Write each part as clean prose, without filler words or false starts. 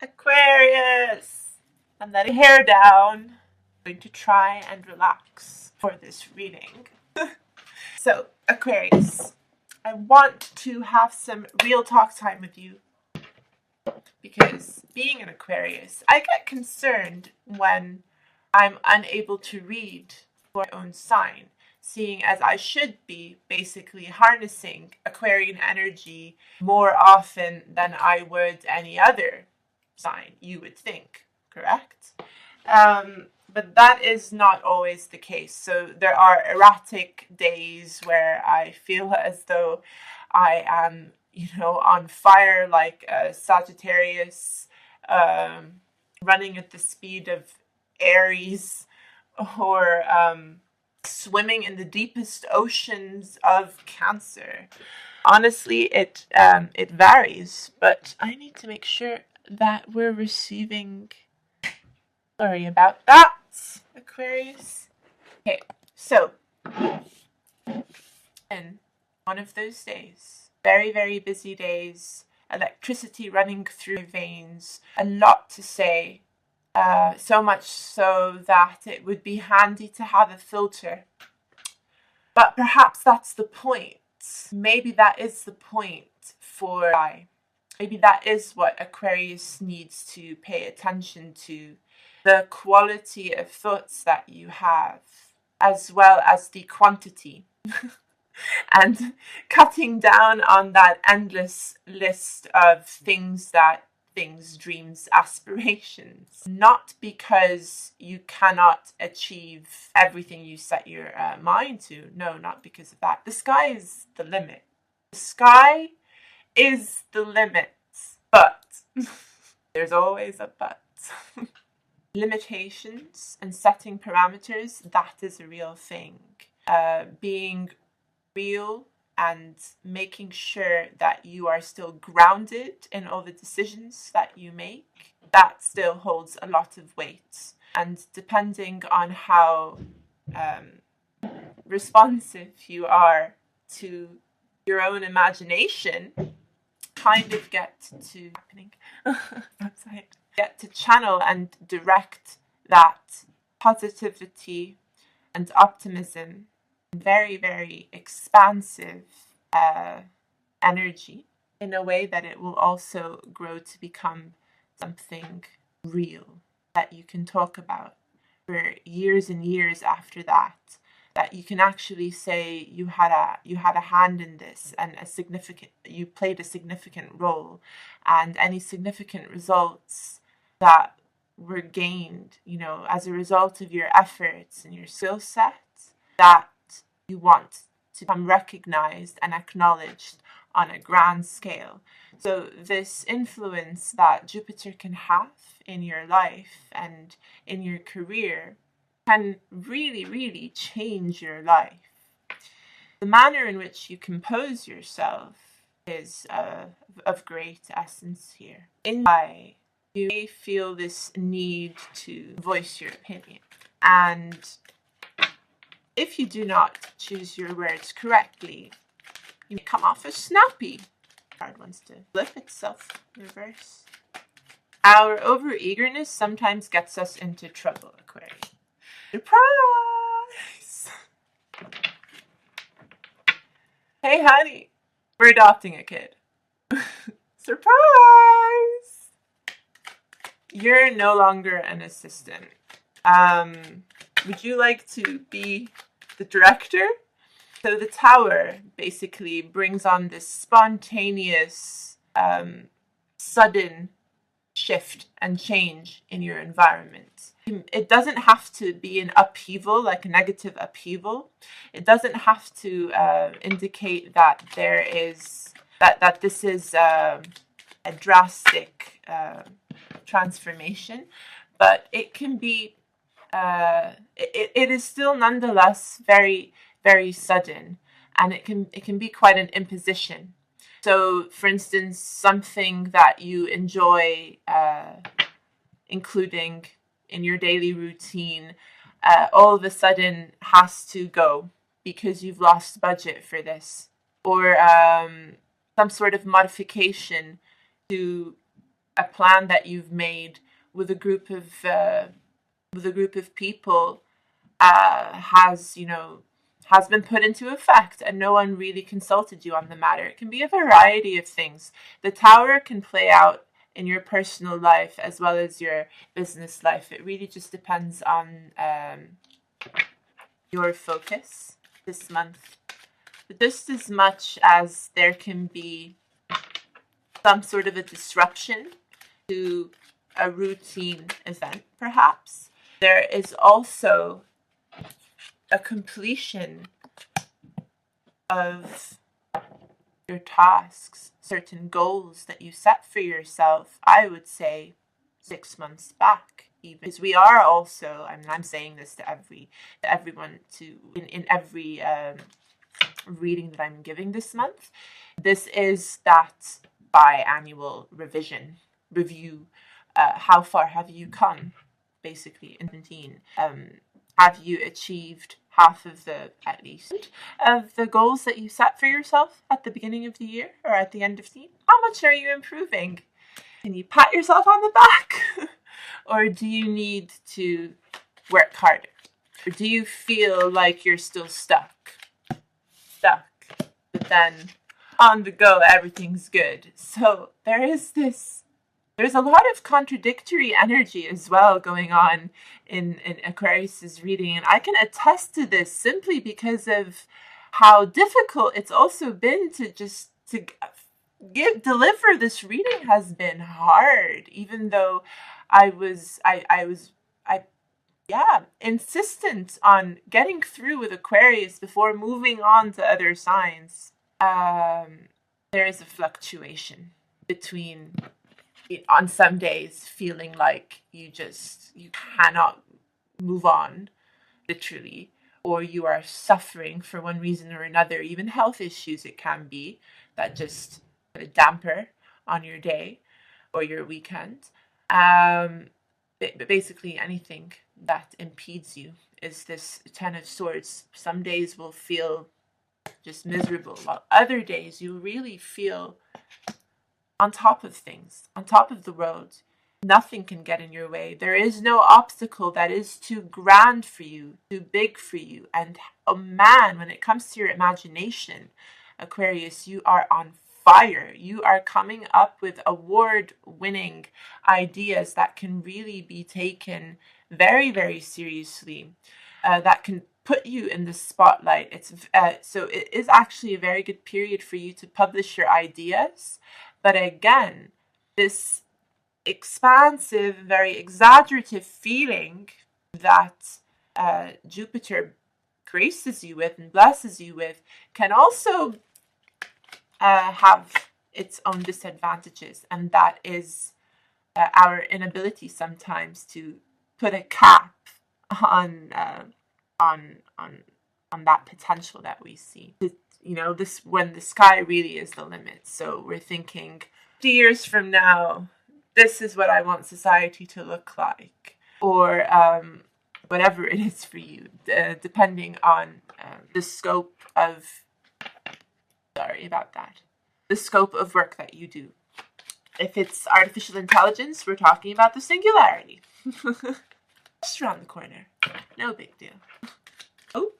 Aquarius! I'm letting hair down. I'm going to try and relax for this reading. So, Aquarius, I want to have some real talk time with you because being an Aquarius, I get concerned when I'm unable to read my own sign, seeing as I should be basically harnessing Aquarian energy more often than I would any other sign, you would think, correct? But that is not always the case. So there are erratic days where I feel as though I am, on fire like a Sagittarius, running at the speed of Aries, or swimming in the deepest oceans of Cancer. Honestly, it varies, but I need to make sure that we're receiving. Sorry about that, Aquarius. Okay, so in one of those days, very, very busy days, electricity running through my veins, a lot to say, so much so that it would be handy to have a filter. But perhaps that's the point. Maybe that is the point for I. Maybe that is what Aquarius needs to pay attention to. The quality of thoughts that you have, as well as the quantity. And cutting down on that endless list of things, dreams, aspirations. Not because you cannot achieve everything you set your mind to. No, not because of that. The sky is the limit. The sky is the limit. But there's always a but. Limitations and setting parameters, that is a real thing. Being real and making sure that you are still grounded in all the decisions that you make, that still holds a lot of weight. And depending on how responsive you are to your own imagination, kind of get to channel and direct that positivity and optimism, very, very expansive energy, in a way that it will also grow to become something real that you can talk about for years and years after that. That you can actually say you had a hand in this, and you played a significant role, and any significant results that were gained, as a result of your efforts and your skill set, that you want to become recognized and acknowledged on a grand scale. So this influence that Jupiter can have in your life and in your career can really, really change your life. The manner in which you compose yourself is of great essence here. In why you may feel this need to voice your opinion. And if you do not choose your words correctly, you may come off as snappy. The card wants to flip itself in reverse. Our overeagerness sometimes gets us into trouble, Aquarius. Surprise! Hey, honey, we're adopting a kid. Surprise! You're no longer an assistant. Would you like to be the director? So the Tower basically brings on this spontaneous, sudden shift and change in your environment. It doesn't have to be an upheaval, like a negative upheaval. It doesn't have to indicate that there is that this is a drastic transformation, but it can be. It is still nonetheless very, very sudden, and it can be quite an imposition. So, for instance, something that you enjoy including in your daily routine, all of a sudden has to go because you've lost budget for this, or some sort of modification to a plan that you've made with a group of people has been put into effect and no one really consulted you on the matter. It can be a variety of things. The Tower can play out in your personal life as well as your business life. It really just depends on your focus this month. But just as much as there can be some sort of a disruption to a routine event, perhaps, there is also a completion of your tasks, certain goals that you set for yourself, I would say 6 months back, even. Because we are also, I mean, I'm saying this to everyone in every reading that I'm giving this month. This is that biannual review. How far have you come, basically, in 17? Have you achieved half of at least, of the goals that you set for yourself at the beginning of the year or at the end of the year? How much are you improving? Can you pat yourself on the back? Or do you need to work harder? Or do you feel like you're still stuck? But then on the go, everything's good. So there's a lot of contradictory energy as well going on in Aquarius's reading. And I can attest to this simply because of how difficult it's also been to deliver this reading. Has been hard, even though I was insistent on getting through with Aquarius before moving on to other signs. There is a fluctuation between, on some days, feeling like you cannot move on, literally, or you are suffering for one reason or another, even health issues it can be, that just put a damper on your day or your weekend. Basically anything that impedes you is this Ten of Swords. Some days will feel just miserable, while other days you really feel on top of things, on top of the world. Nothing can get in your way. There is no obstacle that is too grand for you, too big for you. And oh man, when it comes to your imagination, Aquarius, you are on fire. You are coming up with award-winning ideas that can really be taken very, very seriously, that can put you in the spotlight. So it is actually a very good period for you to publish your ideas. But again, this expansive, very exaggerative feeling that Jupiter graces you with and blesses you with can also have its own disadvantages, and that is our inability sometimes to put a cap on that potential that we see. This when the sky really is the limit. So we're thinking 50 years from now, this is what I want society to look like, or whatever it is for you, depending on the scope of. Sorry about that. The scope of work that you do. If it's artificial intelligence, we're talking about the singularity. Just around the corner. No big deal. Oh.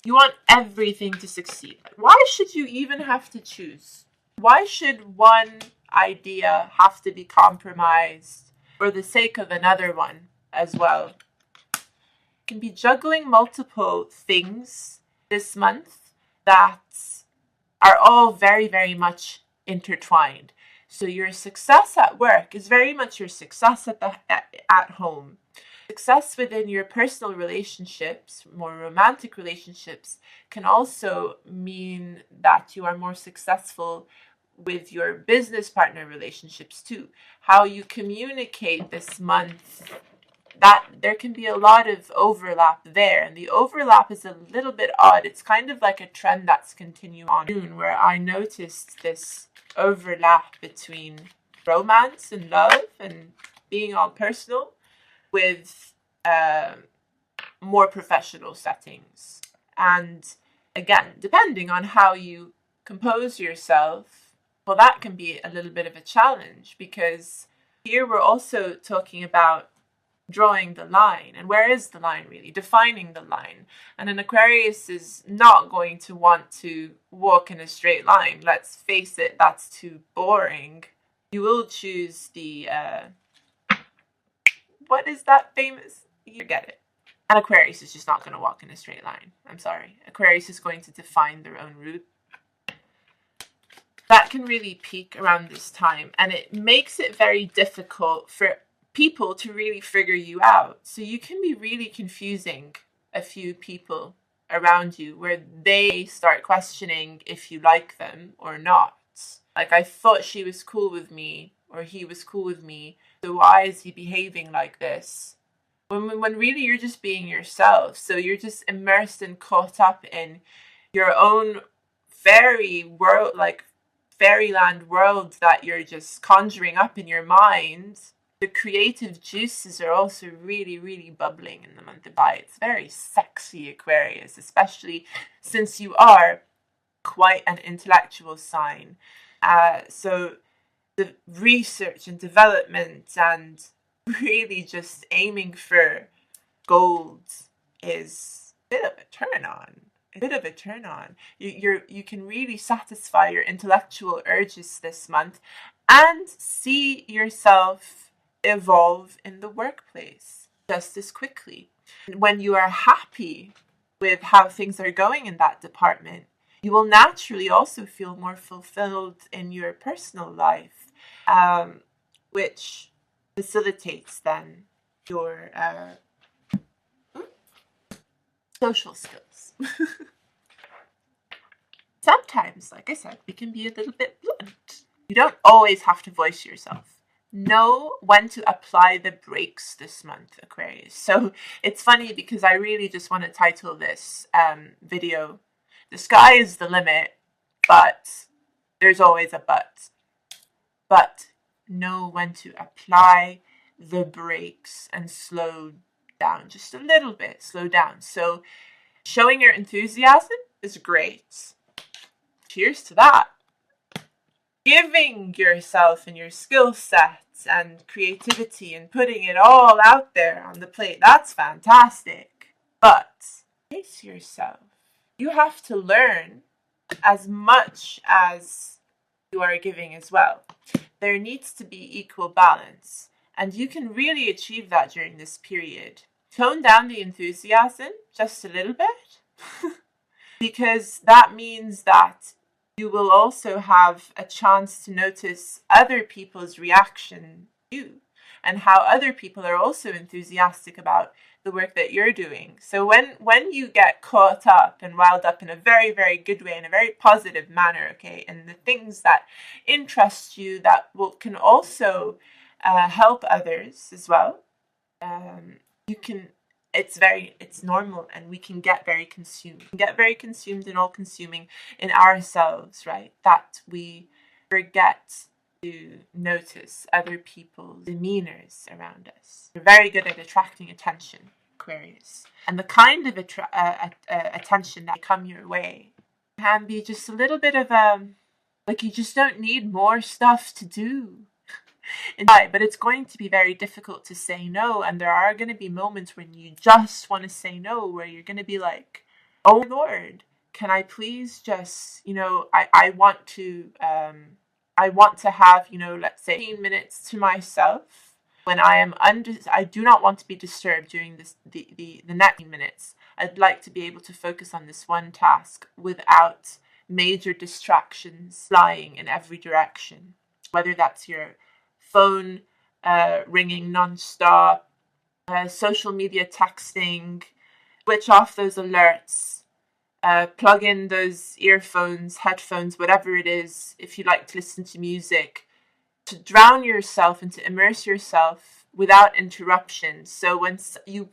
You want everything to succeed. Why should you even have to choose? Why should one idea have to be compromised for the sake of another one as well? You can be juggling multiple things this month that are all very, very much intertwined. So your success at work is very much your success at home. Success within your personal relationships, more romantic relationships, can also mean that you are more successful with your business partner relationships too. How you communicate this month, that there can be a lot of overlap there, and the overlap is a little bit odd. It's kind of like a trend that's continuing on, where I noticed this overlap between romance and love and being all personal with more professional settings. And again, depending on how you compose yourself Well, that can be a little bit of a challenge, because here we're also talking about drawing the line. And where is the line really? Defining the line. And an Aquarius is not going to want to walk in a straight line. Let's face it, that's too boring. You will choose the, what is that famous? You get it. An Aquarius is just not going to walk in a straight line. I'm sorry. Aquarius is going to define their own route. That can really peak around this time, and it makes it very difficult for people to really figure you out. So you can be really confusing a few people around you, where they start questioning if you like them or not. Like, I thought she was cool with me, or he was cool with me, so why is he behaving like this? When really you're just being yourself. So you're just immersed and caught up in your own fairyland world that you're just conjuring up in your mind. The creative juices are also really, really bubbling in the month of July. It's very sexy, Aquarius, especially since you are quite an intellectual sign. So the research and development and really just aiming for gold is a bit of a turn on. You can really satisfy your intellectual urges this month and see yourself evolve in the workplace just as quickly. When you are happy with how things are going in that department, you will naturally also feel more fulfilled in your personal life, which facilitates then your social skills. Sometimes, like I said, we can be a little bit blunt. You don't always have to voice yourself. Know when to apply the brakes this month, Aquarius. So it's funny because I really just want to title this video, "The Sky is the Limit, but there's always a but." But know when to apply the brakes and slow down just a little bit. Slow down. So showing your enthusiasm is great. Cheers to that. Giving yourself and your skill sets and creativity and putting it all out there on the plate, that's fantastic. But pace yourself. You have to learn as much as you are giving as well. There needs to be equal balance, and you can really achieve that during this period. Tone down the enthusiasm just a little bit, because that means that you will also have a chance to notice other people's reaction to you and how other people are also enthusiastic about the work that you're doing. So when you get caught up and riled up in a very, very good way, in a very positive manner, okay, and the things that interest you that can also help others as well, it's normal, and we can get very consumed. We can get very consumed and all-consuming in ourselves, right? That we forget to notice other people's demeanors around us. We're very good at attracting attention, Aquarius. And the kind of attention that come your way can be just a little bit of like you just don't need more stuff to do. But it's going to be very difficult to say no, and there are going to be moments when you just want to say no, where you're going to be like, oh Lord, can I please just, I want to have, let's say 15 minutes to myself when I do not want to be disturbed during the next minutes. I'd like to be able to focus on this one task without major distractions flying in every direction, whether that's your phone ringing non-stop, social media texting, switch off those alerts, plug in those earphones, headphones, whatever it is, if you like to listen to music, to drown yourself and to immerse yourself without interruption. So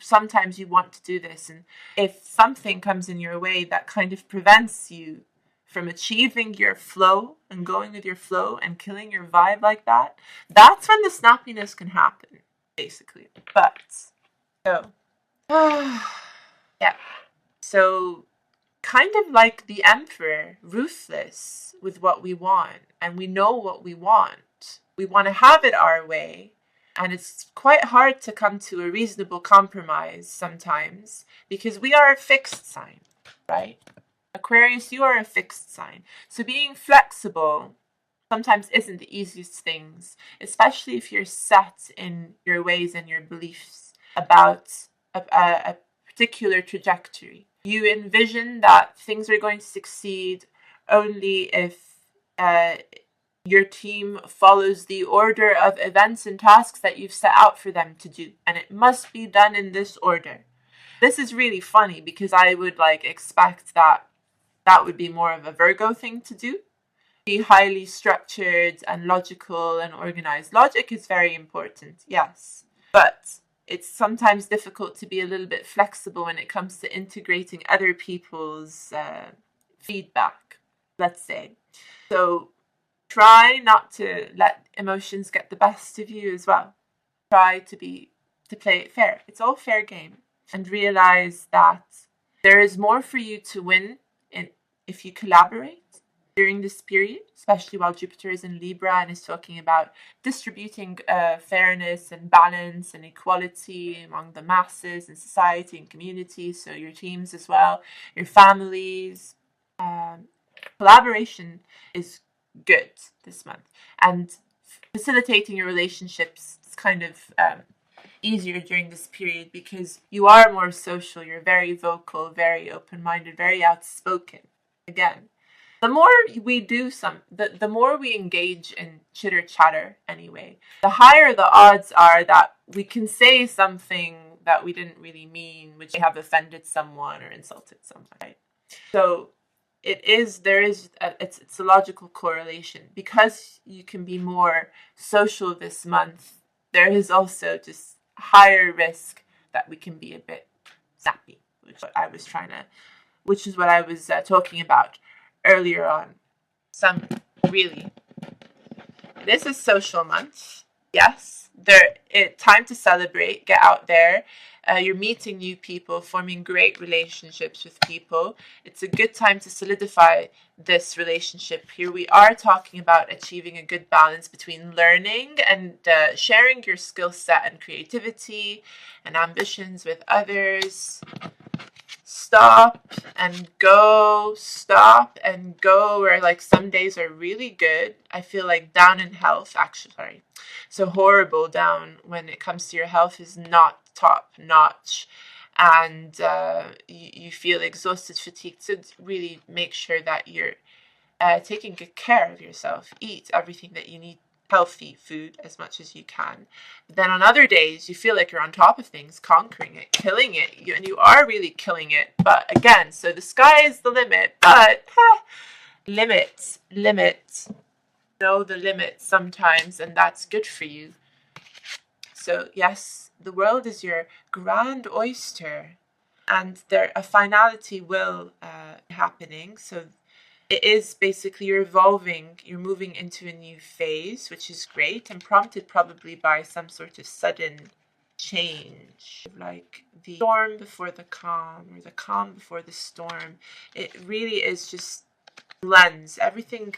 sometimes you want to do this, and if something comes in your way that kind of prevents you from achieving your flow and going with your flow and killing your vibe like that, that's when the snappiness can happen, basically. But, so, yeah. So, kind of like the emperor, ruthless with what we want, and we know what we want. We want to have it our way, and it's quite hard to come to a reasonable compromise sometimes because we are a fixed sign, right? Aquarius, you are a fixed sign. So being flexible sometimes isn't the easiest things, especially if you're set in your ways and your beliefs about a particular trajectory. You envision that things are going to succeed only if your team follows the order of events and tasks that you've set out for them to do, and it must be done in this order. This is really funny because I would expect that would be more of a Virgo thing to do. Be highly structured and logical and organized. Logic is very important, yes, but it's sometimes difficult to be a little bit flexible when it comes to integrating other people's feedback, let's say. So try not to let emotions get the best of you as well. Try to play it fair. It's all fair game. And realize that there is more for you to win if you collaborate during this period, especially while Jupiter is in Libra and is talking about distributing fairness and balance and equality among the masses and society and community, so your teams as well, your families. Collaboration is good this month, and facilitating your relationships is kind of easier during this period because you are more social, you're very vocal, very open-minded, very outspoken. Again, the more we do the more we engage in chitter chatter anyway, the higher the odds are that we can say something that we didn't really mean, which may have offended someone or insulted someone, right? So it's a logical correlation. Because you can be more social this month, there is also just higher risk that we can be a bit snappy, which is what I was talking about earlier on. It is a social month. Yes, time to celebrate, get out there. You're meeting new people, forming great relationships with people. It's a good time to solidify this relationship. Here we are talking about achieving a good balance between learning and sharing your skill set and creativity and ambitions with others. Stop and go, where some days are really good. I feel like down in health, so horrible down when it comes to your health is not top notch, and you feel exhausted, fatigued. So really make sure that you're taking good care of yourself. Eat everything that you need, healthy food as much as you can. But then on other days, you feel like you're on top of things, conquering it, killing it, and you are really killing it. But again, so the sky is the limit, but limit. Know the limit sometimes, and that's good for you. So yes, the world is your grand oyster, and a finality will happening. So it is basically you're evolving, you're moving into a new phase, which is great and prompted probably by some sort of sudden change, like the storm before the calm or the calm before the storm. It really is just blends. Everything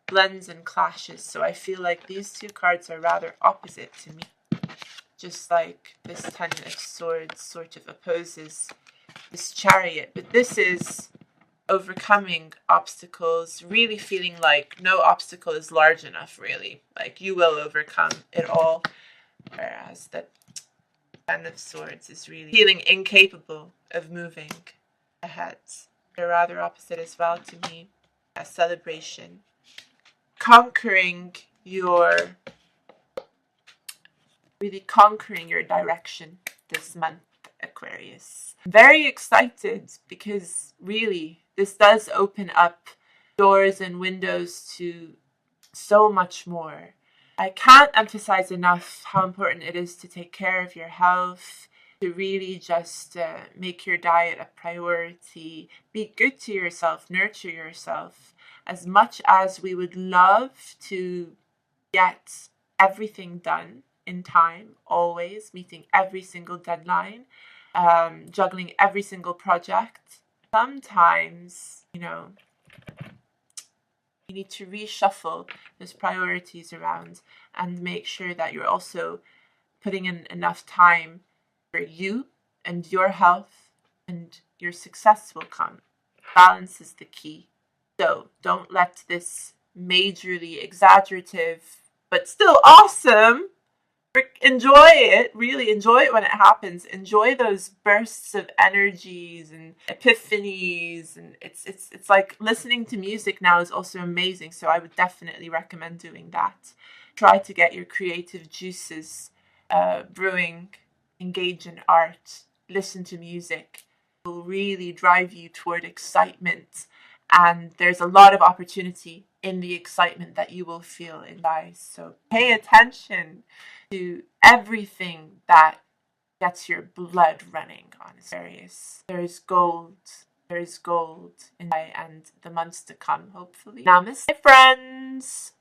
blends and clashes. So I feel like these two cards are rather opposite to me. Just like this Ten of Swords sort of opposes this Chariot. But this is overcoming obstacles, really feeling like no obstacle is large enough, really. Like you will overcome it all. Whereas the Ten of Swords is really feeling incapable of moving ahead. They're rather opposite as well to me. A celebration. Conquering your direction this month, Aquarius. Very excited because really this does open up doors and windows to so much more. I can't emphasize enough how important it is to take care of your health, to really just make your diet a priority, be good to yourself, nurture yourself. As much as we would love to get everything done in time, always meeting every single deadline, juggling every single project, sometimes, you know, you need to reshuffle those priorities around and make sure that you're also putting in enough time for you and your health, and your success will come. Balance is the key. So don't let this majorly exaggerative, but still awesome, enjoy it, really enjoy it when it happens. Enjoy those bursts of energies and epiphanies, and it's like listening to music now is also amazing, so I would definitely recommend doing that. Try to get your creative juices brewing, engage in art, listen to music. It will really drive you toward excitement, and there's a lot of opportunity in the excitement that you will feel in life. So pay attention to everything that gets your blood running on Aquarius. There's gold. There's gold in July and the months to come, hopefully. Namaste, friends!